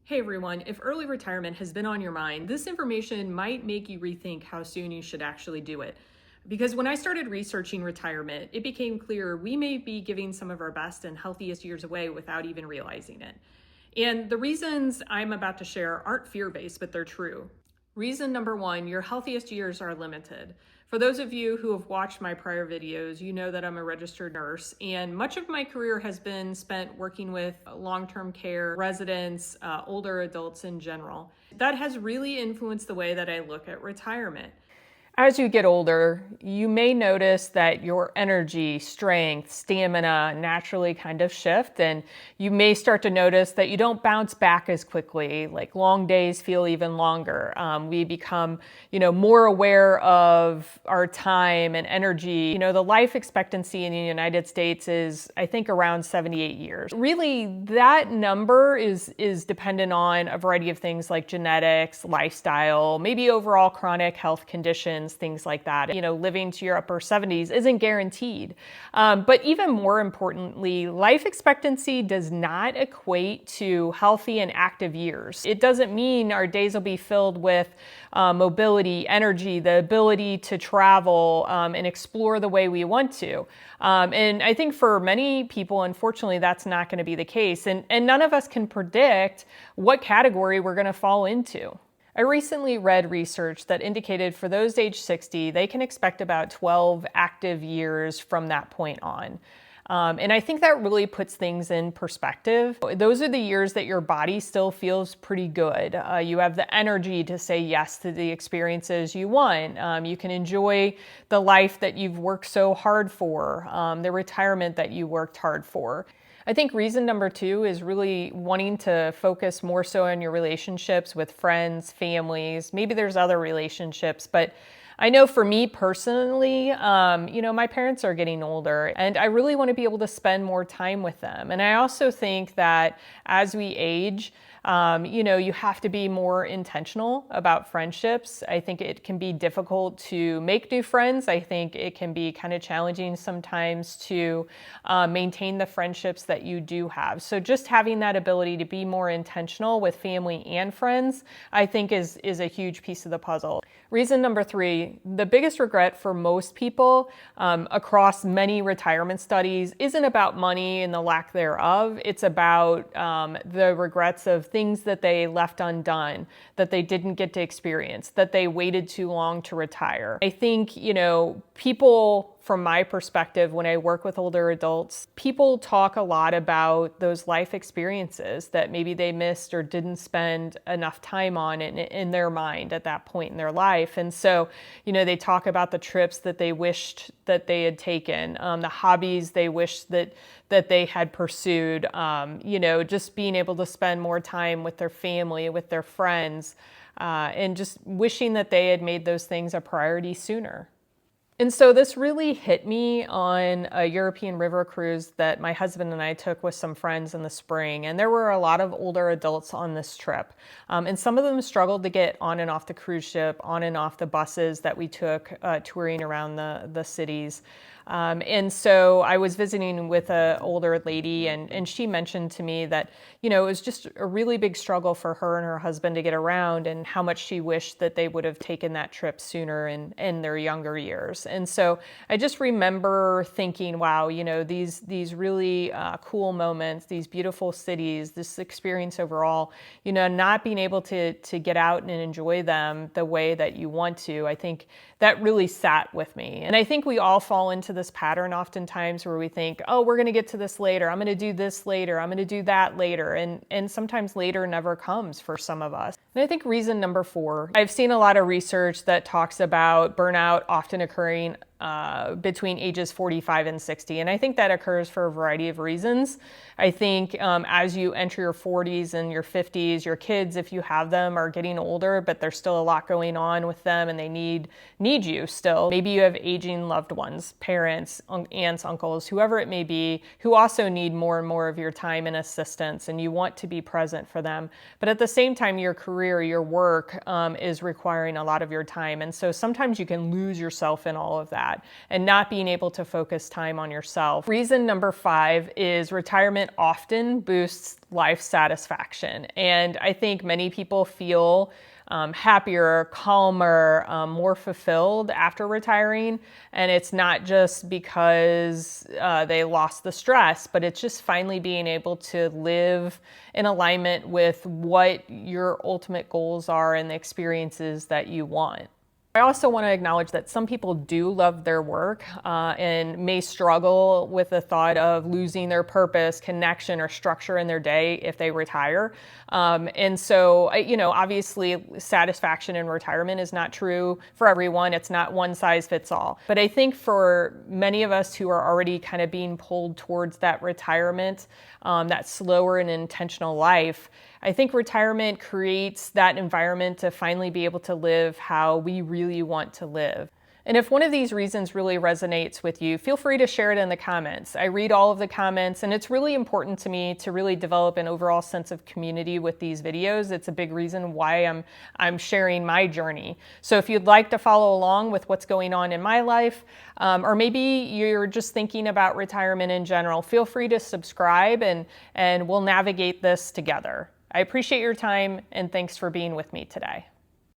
Hey everyone, if early retirement has been on your mind, this information might make you rethink how soon you should actually do it. Because when I started researching retirement, it became clear we may be giving some of our best and healthiest years away without even realizing it. And the reasons I'm about to share aren't fear-based, but they're true. Reason number one, your healthiest years are limited. For those of you who have watched my prior videos, you know that I'm a registered nurse, and much of my career has been spent working with long-term care residents, older adults in general. That has really influenced the way that I look at retirement. As you get older, you may notice that your energy, strength, stamina naturally kind of shift, and you may start to notice that you don't bounce back as quickly. Like long days feel even longer. We become, more aware of our time and energy. The life expectancy in the United States is, I think, around 78 years. Really, that number is dependent on a variety of things like genetics, lifestyle, maybe overall chronic health conditions, things like that. Living to your upper 70s isn't guaranteed. But even more importantly, life expectancy does not equate to healthy and active years. It doesn't mean our days will be filled with mobility, energy, the ability to travel and explore the way we want to. And I think for many people, unfortunately, that's not going to be the case. And none of us can predict what category we're going to fall into. I recently read research that indicated for those age 60, they can expect about 12 active years from that point on. And I think that really puts things in perspective. Those are the years that your body still feels pretty good. You have the energy to say yes to the experiences you want. You can enjoy the life that you've worked so hard for, the retirement that you worked hard for. I think reason number two is really wanting to focus more so on your relationships with friends, families. Maybe there's other relationships, but I know for me personally, my parents are getting older and I really want to be able to spend more time with them. And I also think that as we age, you have to be more intentional about friendships. I think it can be difficult to make new friends. I think it can be kind of challenging sometimes to maintain the friendships that you do have. So just having that ability to be more intentional with family and friends, I think is a huge piece of the puzzle. Reason number three, the biggest regret for most people across many retirement studies isn't about money and the lack thereof. It's about the regrets of things that they left undone, that they didn't get to experience, that they waited too long to retire. I think, people, from my perspective, when I work with older adults, people talk a lot about those life experiences that maybe they missed or didn't spend enough time on in their mind at that point in their life. And so, they talk about the trips that they wished that they had taken, the hobbies they wished that they had pursued, just being able to spend more time with their family, with their friends, and just wishing that they had made those things a priority sooner. And so this really hit me on a European river cruise that my husband and I took with some friends in the spring. And there were a lot of older adults on this trip. And some of them struggled to get on and off the cruise ship, on and off the buses that we took touring around the cities. And so I was visiting with an older lady and she mentioned to me that, it was just a really big struggle for her and her husband to get around and how much she wished that they would have taken that trip sooner in their younger years. And so I just remember thinking, wow, these really cool moments, these beautiful cities, this experience overall, not being able to get out and enjoy them the way that you want to, I think that really sat with me. And I think we all fall into this pattern oftentimes where we think, oh, we're going to get to this later. I'm going to do this later. I'm going to do that later. And sometimes later never comes for some of us. And I think reason number four, I've seen a lot of research that talks about burnout often occurring between ages 45 and 60. And I think that occurs for a variety of reasons. I think as you enter your 40s and your 50s, your kids, if you have them, are getting older, but there's still a lot going on with them and they need you still. Maybe you have aging loved ones, parents, aunts, uncles, whoever it may be, who also need more and more of your time and assistance, and you want to be present for them. But at the same time, your career, your work is requiring a lot of your time. And so sometimes you can lose yourself in all of that. that and not being able to focus time on yourself. Reason number 5 is retirement often boosts life satisfaction. And I think many people feel happier, calmer, more fulfilled after retiring. And it's not just because they lost the stress, but it's just finally being able to live in alignment with what your ultimate goals are and the experiences that you want. I also want to acknowledge that some people do love their work and may struggle with the thought of losing their purpose, connection, or structure in their day if they retire. And so, obviously satisfaction in retirement is not true for everyone. It's not one size fits all. But I think for many of us who are already kind of being pulled towards that retirement, that slower and intentional life, I think retirement creates that environment to finally be able to live how we really want to live. And if one of these reasons really resonates with you, feel free to share it in the comments. I read all of the comments, and it's really important to me to really develop an overall sense of community with these videos. It's a big reason why I'm sharing my journey. So if you'd like to follow along with what's going on in my life, or maybe you're just thinking about retirement in general, feel free to subscribe and we'll navigate this together. I appreciate your time, and thanks for being with me today.